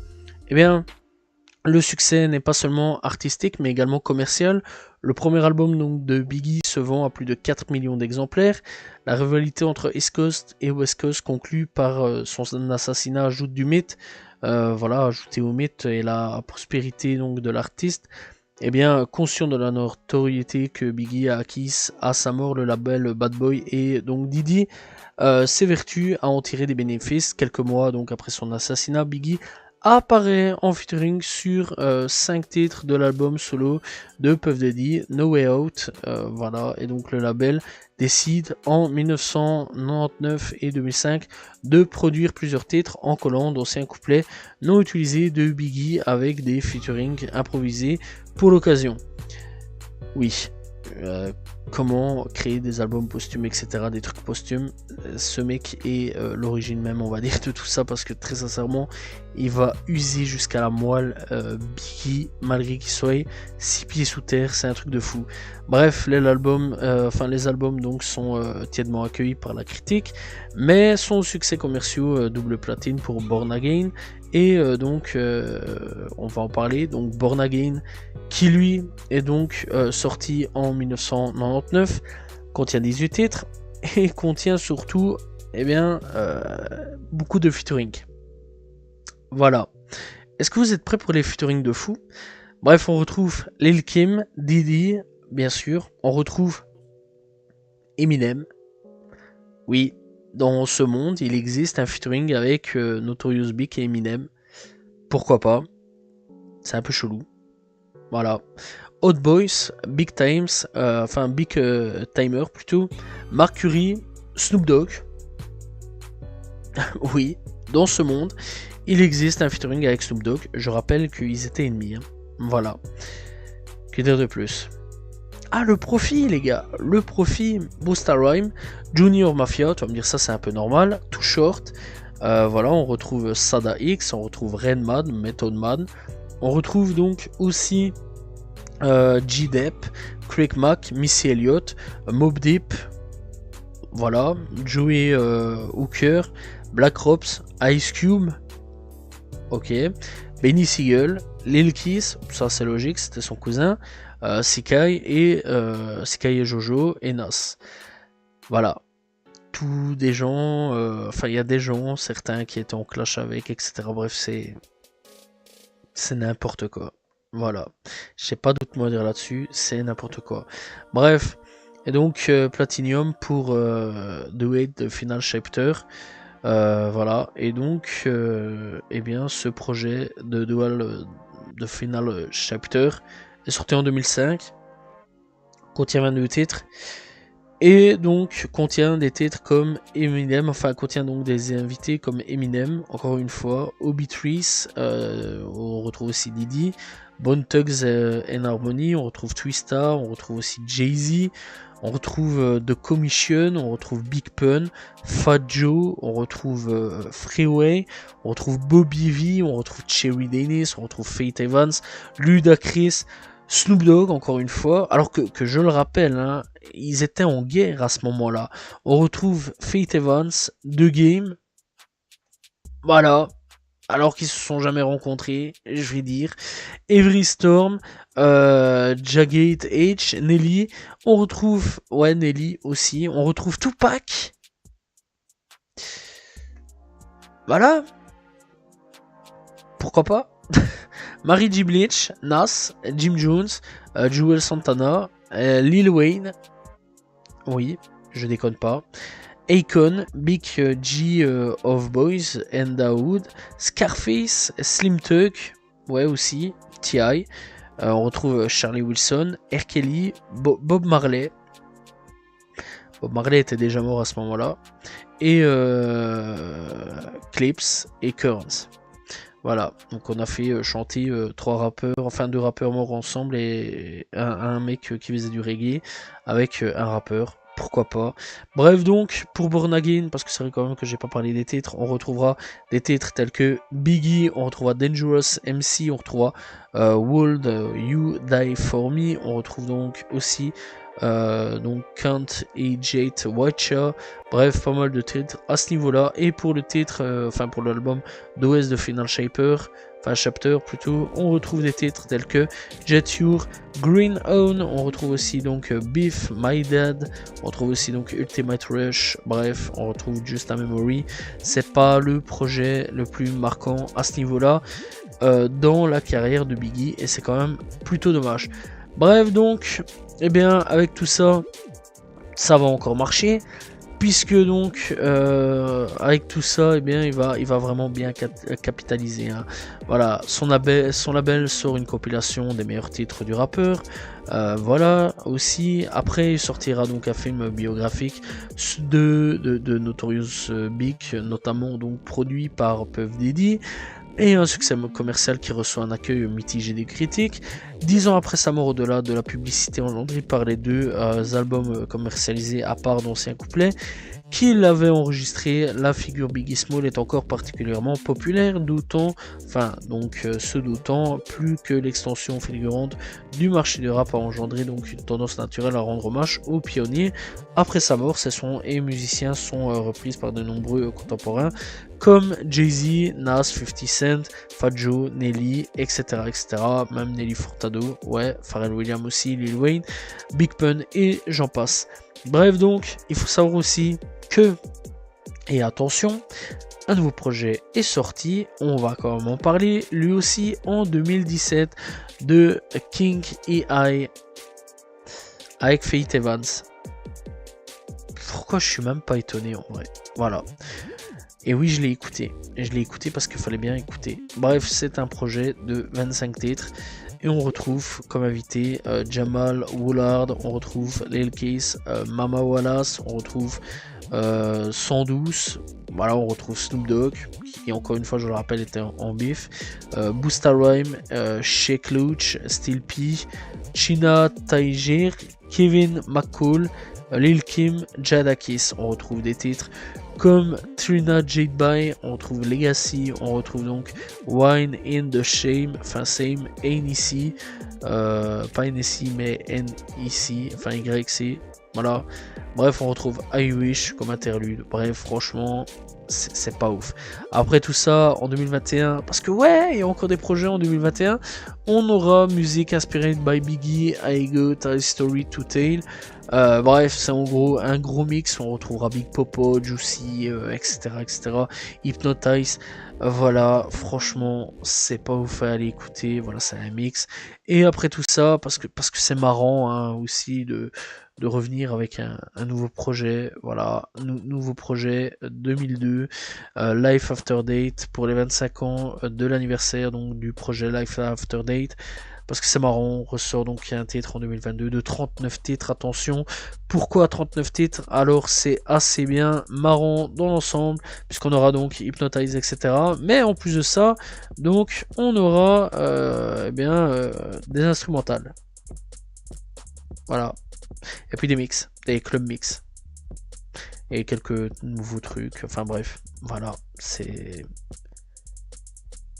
le succès n'est pas seulement artistique mais également commercial. Le premier album donc, de Biggie se vend à plus de 4 millions d'exemplaires. La rivalité entre East Coast et West Coast conclue par son assassinat ajoute du mythe. Ajouté au mythe et la prospérité donc, de l'artiste. Conscient de la notoriété que Biggie a acquise à sa mort, le label Bad Boy et donc Diddy s'évertue à en tirer des bénéfices. Quelques mois donc après son assassinat, Biggie apparaît en featuring sur 5 titres de l'album solo de Puff Daddy, No Way Out. Et donc le label décide en 1999 et 2005 de produire plusieurs titres en collant d'anciens couplets non utilisés de Biggie avec des featuring improvisés pour l'occasion. Oui. Comment créer des albums posthumes, etc., des trucs posthumes. Ce mec est l'origine même, on va dire, de tout ça, parce que très sincèrement, il va user jusqu'à la moelle Biggie, malgré qu'il soit 6 pieds sous terre, c'est un truc de fou. Bref, les albums donc sont tièdement accueillis par la critique, mais son succès commerciaux double platine pour Born Again, et on va en parler, donc Born Again, qui lui est donc sorti en 1999, contient 18 titres et contient surtout beaucoup de featuring. Voilà. Est-ce que vous êtes prêts pour les featuring de fou? Bref, on retrouve Lil Kim, Diddy, bien sûr. On retrouve Eminem. Oui, dans ce monde, il existe un featuring avec Notorious Big et Eminem. Pourquoi pas? C'est un peu chelou. Voilà. Hot Boys, Big Timer plutôt, Mercury, Snoop Dogg. Oui, dans ce monde, il existe un featuring avec Snoop Dogg. Je rappelle qu'ils étaient ennemis. Hein. Voilà. Que dire de plus? Ah, le profit, les gars. Le profit, Busta Rhymes, Junior Mafia, tu vas me dire ça, c'est un peu normal. Too Short. Voilà, on retrouve Sada X, on retrouve Redman, Method Man. On retrouve donc aussi G-Dep, Craig Mack, Missy Elliott, Mobb Deep. Voilà, Joey Hooker, Black Ops, Ice Cube. Ok. Benny Siegel, Lil Kiss, ça c'est logique, c'était son cousin. Sikai et Jojo et Nas. Voilà. Tous des gens, enfin il y a des gens, certains qui étaient en clash avec, etc. Bref, c'est n'importe quoi. Voilà. Je sais pas d'autre mot à dire là-dessus, c'est n'importe quoi. Bref. Et donc Platinum pour The Wait de Final Chapter. Voilà. Et donc, eh bien, ce projet de Dual de Final Chapter est sorti en 2005, contient 22 titres, et donc contient des titres comme Eminem, enfin contient donc des invités comme Eminem, encore une fois, Obi Trees, on retrouve aussi Diddy, Bone Thugs and Harmony, on retrouve Twista, on retrouve aussi Jay-Z, on retrouve The Commission, on retrouve Big Pun, Fat Joe, on retrouve Freeway, on retrouve Bobby V, on retrouve Cherry Dennis, on retrouve Faith Evans, Ludacris, Snoop Dogg, encore une fois, alors que je le rappelle, hein, ils étaient en guerre à ce moment-là. On retrouve Faith Evans, The Game, voilà, alors qu'ils se sont jamais rencontrés, je vais dire. Every Storm, Jagged H, Nelly, on retrouve, ouais, Nelly aussi, on retrouve Tupac. Voilà, pourquoi pas. Mary J. Blige, Nas, Jim Jones, Joel Santana, Lil Wayne, oui, je déconne pas, Akon, Big G of Boys and Daoud, Scarface, Slim Thug, ouais aussi, T.I., on retrouve Charlie Wilson, R. Kelly, Bob Marley. Bob Marley était déjà mort à ce moment-là, et Clips et Kearns. Voilà, donc on a fait chanter trois rappeurs, enfin deux rappeurs morts ensemble et un mec qui faisait du reggae avec un rappeur, pourquoi pas. Bref donc, pour Born Again, parce que c'est vrai quand même que j'ai pas parlé des titres, on retrouvera des titres tels que Biggie, on retrouvera Dangerous MC, on retrouvera Would You Die For Me, on retrouve donc aussi donc Kant et Jade Watcha, bref pas mal de titres à ce niveau là. Et pour le titre, enfin pour l'album d'OS de Final Chapter plutôt, on retrouve des titres tels que Jet Your, Green Own, on retrouve aussi donc Beef, My Dad, on retrouve aussi donc Ultimate Rush, bref on retrouve Just a Memory. C'est pas le projet le plus marquant à ce niveau là dans la carrière de Biggie, et c'est quand même plutôt dommage. Bref donc, eh bien avec tout ça, ça va encore marcher, puisque donc avec tout ça, eh bien il va vraiment bien capitaliser, hein. Voilà, son label sort une compilation des meilleurs titres du rappeur. Voilà aussi, après il sortira donc un film biographique de Notorious Big, notamment donc produit par Puff Daddy, et un succès commercial qui reçoit un accueil mitigé des critiques. 10 ans après sa mort, au-delà de la publicité engendrée par les deux albums commercialisés à part d'anciens couplets qu'il avait enregistré, la figure Biggie Small est encore particulièrement populaire, d'autant plus que l'extension fulgurante du marché du rap a engendré donc une tendance naturelle à rendre hommage aux pionniers. Après sa mort, ses sons et musiciens sont repris par de nombreux contemporains comme Jay-Z, Nas, 50 Cent, Fat Joe, Nelly, etc., même Nelly Furtado, ouais, Pharrell Williams aussi, Lil Wayne, Big Pun et j'en passe. Bref donc, il faut savoir aussi que, et attention, un nouveau projet est sorti, on va quand même en parler, lui aussi en 2017, de King E.I. avec Faith Evans. Pourquoi je suis même pas étonné en vrai, voilà. Et oui, je l'ai écouté. Et je l'ai écouté parce qu'il fallait bien écouter. Bref, c'est un projet de 25 titres. Et on retrouve comme invité Jamal Woolard, on retrouve Lil Case, Mama Wallace, on retrouve 112, voilà, on retrouve Snoop Dogg, qui encore une fois, je le rappelle, était en bif. Busta Rhymes, Sheek Louch, Steel P, China Taïgir, Kevin McCall, Lil Kim, Jadakiss. On retrouve des titres comme Trina Jade By, on retrouve Legacy, on retrouve donc Wine in the Shame, enfin Same, NEC, pas NEC mais NEC, enfin YC, voilà. Bref, on retrouve I Wish comme interlude. Bref, franchement, c'est pas ouf. Après tout ça, en 2021, parce que ouais, il y a encore des projets en 2021, on aura musique inspirée by Biggie, I Got a Story to Tell. Bref, c'est en gros un gros mix. On retrouvera Big Popo, Juicy, etc. Hypnotize. Voilà, franchement, c'est pas ouf à aller écouter. Voilà, c'est un mix. Et après tout ça, parce que c'est marrant hein, aussi de revenir avec un nouveau projet. Voilà, nouveau projet 2002, Life After Date pour les 25 ans de l'anniversaire donc du projet Life After Date. Parce que c'est marrant, on ressort donc un titre en 2022 de 39 titres, attention. Pourquoi 39 titres? Alors c'est assez bien marrant dans l'ensemble, puisqu'on aura donc Hypnotize, etc. Mais en plus de ça, donc on aura des instrumentales. Voilà. Et puis des mix, des club mix. Et quelques nouveaux trucs, enfin bref, voilà, c'est...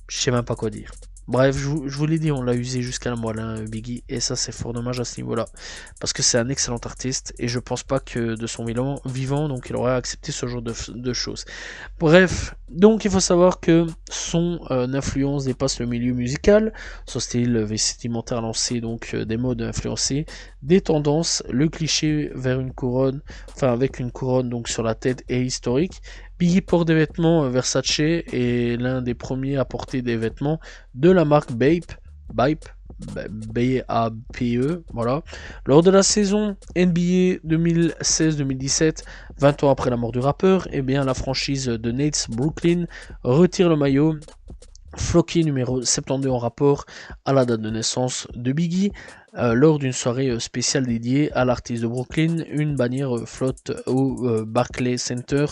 Je sais même pas quoi dire. Bref, je vous l'ai dit, on l'a usé jusqu'à la moelle, hein, Biggie, et ça c'est fort dommage à ce niveau-là, parce que c'est un excellent artiste, et je pense pas que de son vivant, donc il aurait accepté ce genre de choses. Bref, donc il faut savoir que son influence dépasse le milieu musical, son style vestimentaire lancé donc des modes influencés, des tendances, le cliché vers une couronne, enfin avec une couronne donc sur la tête est historique. Biggie porte des vêtements Versace et l'un des premiers à porter des vêtements de la marque Bape, B-A-P-E, voilà. Lors de la saison NBA 2016-2017, 20 ans après la mort du rappeur, eh bien la franchise de Nets Brooklyn retire le maillot Flocky numéro 72 en rapport à la date de naissance de Biggie. Lors d'une soirée spéciale dédiée à l'artiste de Brooklyn, une bannière flotte au Barclays Center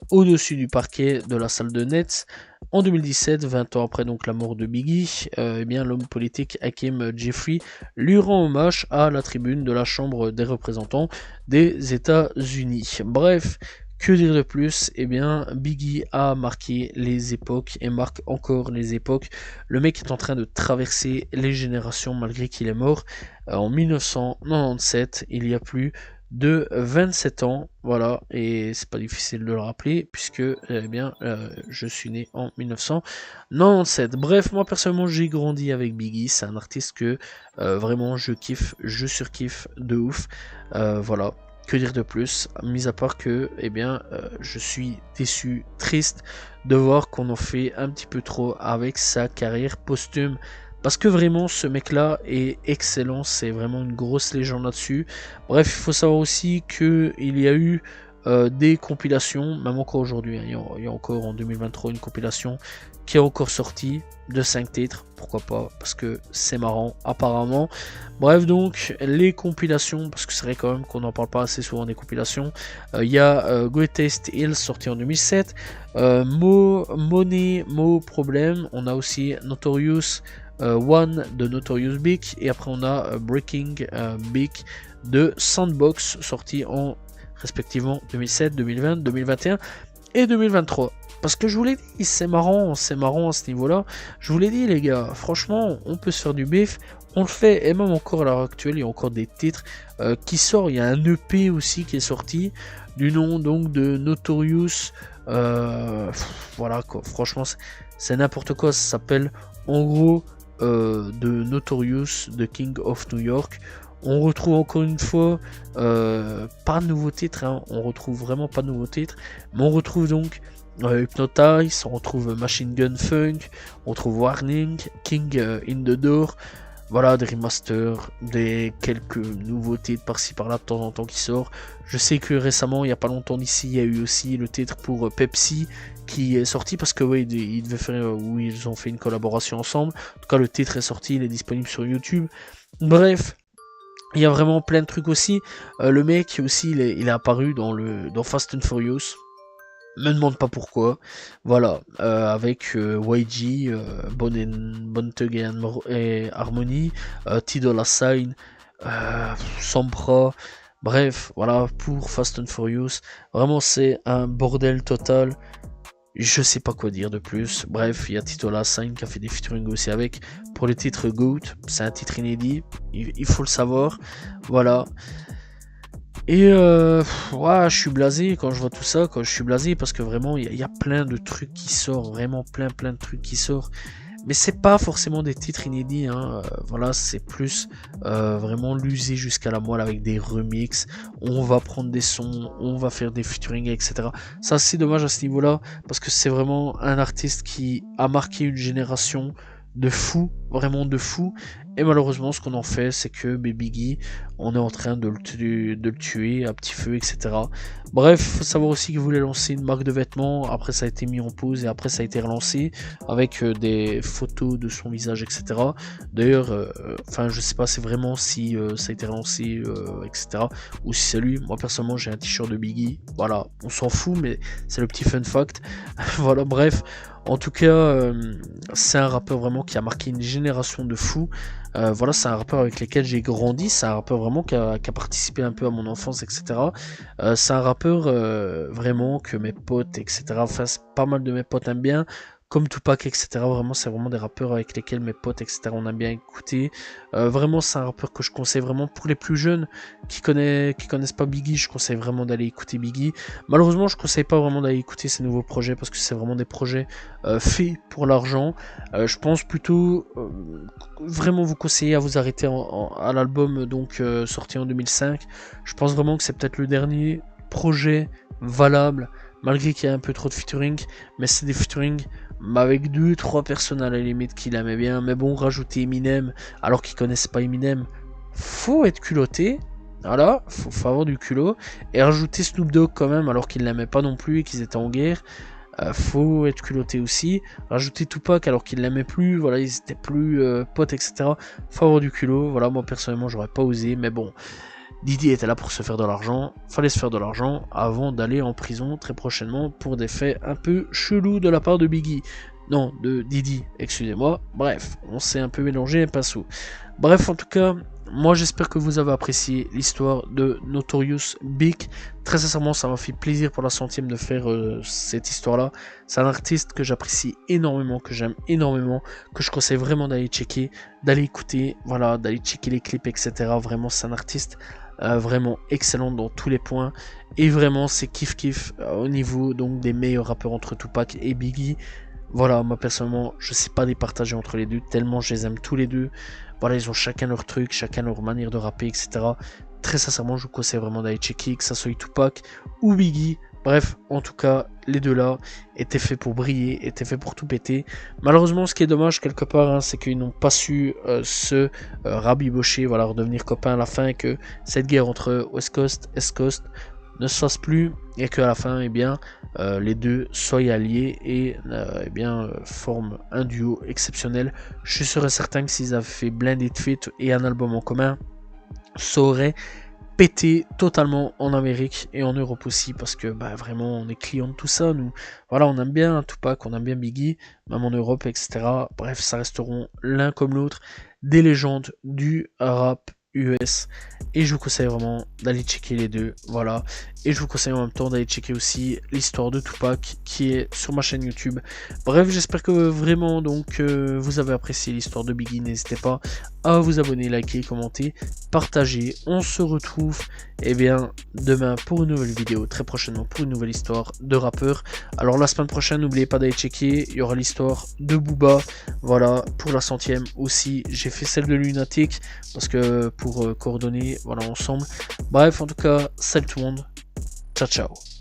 au-dessus du parquet de la salle de Nets. En 2017, 20 ans après donc la mort de Biggie, l'homme politique Hakeem Jeffrey lui rend hommage à la tribune de la Chambre des représentants des États-Unis. Bref, que dire de plus? Eh bien, Biggie a marqué les époques et marque encore les époques. Le mec est en train de traverser les générations malgré qu'il est mort en 1997, il y a plus de 27 ans, voilà, et c'est pas difficile de le rappeler puisque je suis né en 1997. Bref, moi personnellement j'ai grandi avec Biggie, c'est un artiste que vraiment je kiffe, je surkiffe de ouf, voilà. Que dire de plus, mis à part que, je suis déçu, triste de voir qu'on en fait un petit peu trop avec sa carrière posthume. Parce que vraiment, ce mec-là est excellent, c'est vraiment une grosse légende là-dessus. Bref, il faut savoir aussi qu'il y a eu des compilations, même encore aujourd'hui, hein, il y a encore en 2023 une compilation qui est encore sortie de 5 titres, pourquoi pas, parce que c'est marrant apparemment. Bref, donc les compilations, parce que c'est vrai quand même qu'on n'en parle pas assez souvent des compilations, il y a Greatest Hits sorti en 2007, Money, Mo Problem, on a aussi Notorious One de Notorious Big, et après on a Breaking Big de Sandbox sorti en respectivement 2007, 2020, 2021 et 2023. Parce que je vous l'ai dit, c'est marrant à ce niveau-là. Je vous l'ai dit les gars, franchement, on peut se faire du bif, on le fait, et même encore à l'heure actuelle, il y a encore des titres qui sortent. Il y a un EP aussi qui est sorti, du nom donc de Notorious. Voilà quoi, franchement, c'est n'importe quoi, ça s'appelle en gros de Notorious, The King of New York. On retrouve encore une fois pas de nouveaux titres, hein. On retrouve vraiment pas de nouveaux titres, mais on retrouve donc Hypnotize, on retrouve Machine Gun Funk, on retrouve Warning, King in the Door, voilà, des remasters, des quelques nouveaux titres par-ci par-là de temps en temps qui sortent. Je sais que récemment, il n'y a pas longtemps d'ici, il y a eu aussi le titre pour Pepsi qui est sorti parce que ouais, ils devaient faire, ils ont fait une collaboration ensemble. En tout cas, le titre est sorti, il est disponible sur YouTube. Bref. Il y a vraiment plein de trucs aussi. Le mec aussi, il est apparu dans Fast and Furious. Me demande pas pourquoi. Voilà, avec YG, Bone Thugs et Harmony, T Dolla Sign, Sampra. Bref, voilà, pour Fast and Furious. Vraiment, c'est un bordel total. Je sais pas quoi dire de plus. Bref, il y a T Dolla Sign qui a fait des featuring aussi avec. Pour le titre GOAT, c'est un titre inédit. Il faut le savoir. Voilà. Et ouais, je suis blasé quand je vois tout ça, quand je suis blasé parce que vraiment il y a plein de trucs qui sortent, vraiment plein de trucs qui sortent. Mais c'est pas forcément des titres inédits, hein. Voilà, c'est plus vraiment l'user jusqu'à la moelle avec des remixes. On va prendre des sons, on va faire des featuring, etc. Ça c'est dommage à ce niveau-là parce que c'est vraiment un artiste qui a marqué une génération de fous, vraiment de fous. Et malheureusement, ce qu'on en fait, c'est que Biggie, on est en train de le tuer à petit feu, etc. Bref, faut savoir aussi qu'il voulait lancer une marque de vêtements. Après, ça a été mis en pause et après, ça a été relancé avec des photos de son visage, etc. D'ailleurs, enfin, je sais pas, c'est vraiment si ça a été relancé, etc. Ou si c'est lui. Moi, personnellement, j'ai un t-shirt de Biggie. Voilà, on s'en fout, mais c'est le petit fun fact. Voilà, bref. En tout cas, c'est un rappeur vraiment qui a marqué une génération de fous. Voilà, c'est un rappeur avec lequel j'ai grandi. C'est un rappeur vraiment qui a participé un peu à mon enfance, etc. C'est un rappeur vraiment que mes potes, etc. Enfin, pas mal de mes potes aiment bien. Comme Tupac, etc. Vraiment, c'est vraiment des rappeurs avec lesquels mes potes, etc. on aime bien écouter. Vraiment, c'est un rappeur que je conseille vraiment pour les plus jeunes qui connaissent pas Biggie. Je conseille vraiment d'aller écouter Biggie. Malheureusement, je conseille pas vraiment d'aller écouter ses nouveaux projets parce que c'est vraiment des projets faits pour l'argent. Je pense plutôt vraiment vous conseiller à vous arrêter à l'album donc sorti en 2005. Je pense vraiment que c'est peut-être le dernier projet valable malgré qu'il y a un peu trop de featuring, mais c'est des featuring avec 2-3 personnes à la limite qu'il aimait bien. Mais bon, rajouter Eminem alors qu'ils connaissent pas Eminem, faut être culotté. Voilà, faut avoir du culot. Et rajouter Snoop Dogg quand même alors qu'ils l'aimaient pas non plus et qu'ils étaient en guerre. Faut être culotté aussi. Rajouter Tupac alors qu'ils l'aimaient plus, voilà, ils étaient plus potes, etc. Faut avoir du culot. Voilà, moi personnellement, j'aurais pas osé, mais bon. Didi était là pour se faire de l'argent, fallait se faire de l'argent avant d'aller en prison très prochainement pour des faits un peu chelous de la part de Biggie. Non, de Didi, excusez-moi. Bref, on s'est un peu mélangé les pinceaux. Bref, en tout cas, moi j'espère que vous avez apprécié l'histoire de Notorious Big. Très sincèrement, ça m'a fait plaisir pour la 100e de faire cette histoire-là. C'est un artiste que j'apprécie énormément, que j'aime énormément, que je conseille vraiment d'aller checker, d'aller écouter, voilà, d'aller checker les clips, etc. Vraiment, c'est un artiste vraiment excellent dans tous les points. Et vraiment, c'est kiff au niveau donc des meilleurs rappeurs entre Tupac et Biggie. Voilà, moi personnellement, je sais pas les partager entre les deux, tellement je les aime tous les deux. Voilà, ils ont chacun leur truc, chacun leur manière de rapper, etc. Très sincèrement, je vous conseille vraiment d'aller checker, que ça soit Tupac ou Biggie. Bref, en tout cas, les deux là étaient faits pour briller, étaient faits pour tout péter. Malheureusement, ce qui est dommage quelque part, hein, c'est qu'ils n'ont pas su se rabibocher, voilà, redevenir copains à la fin, et que cette guerre entre West Coast et East Coast ne se fasse plus, et qu'à la fin, eh bien, les deux soient alliés et eh bien, forment un duo exceptionnel. Je serais certain que s'ils avaient fait Blended Fit et un album en commun, ça aurait pété totalement en Amérique et en Europe aussi, parce que bah, vraiment on est client de tout ça, nous. Voilà, on aime bien Tupac, on aime bien Biggie, même en Europe, etc. Bref, ça resteront l'un comme l'autre des légendes du rap US, et je vous conseille vraiment d'aller checker les deux, voilà. Et je vous conseille en même temps d'aller checker aussi l'histoire de Tupac qui est sur ma chaîne YouTube. Bref, j'espère que vraiment donc vous avez apprécié l'histoire de Biggie. N'hésitez pas à vous abonner, liker, commenter, partager. On se retrouve bien demain pour une nouvelle vidéo, très prochainement pour une nouvelle histoire de rappeur. Alors la semaine prochaine, n'oubliez pas d'aller checker, il y aura l'histoire de Booba, voilà, pour la 100e aussi. J'ai fait celle de Lunatic parce que pour coordonner, voilà, ensemble. Bref, en tout cas, salut tout le monde. Ciao, ciao.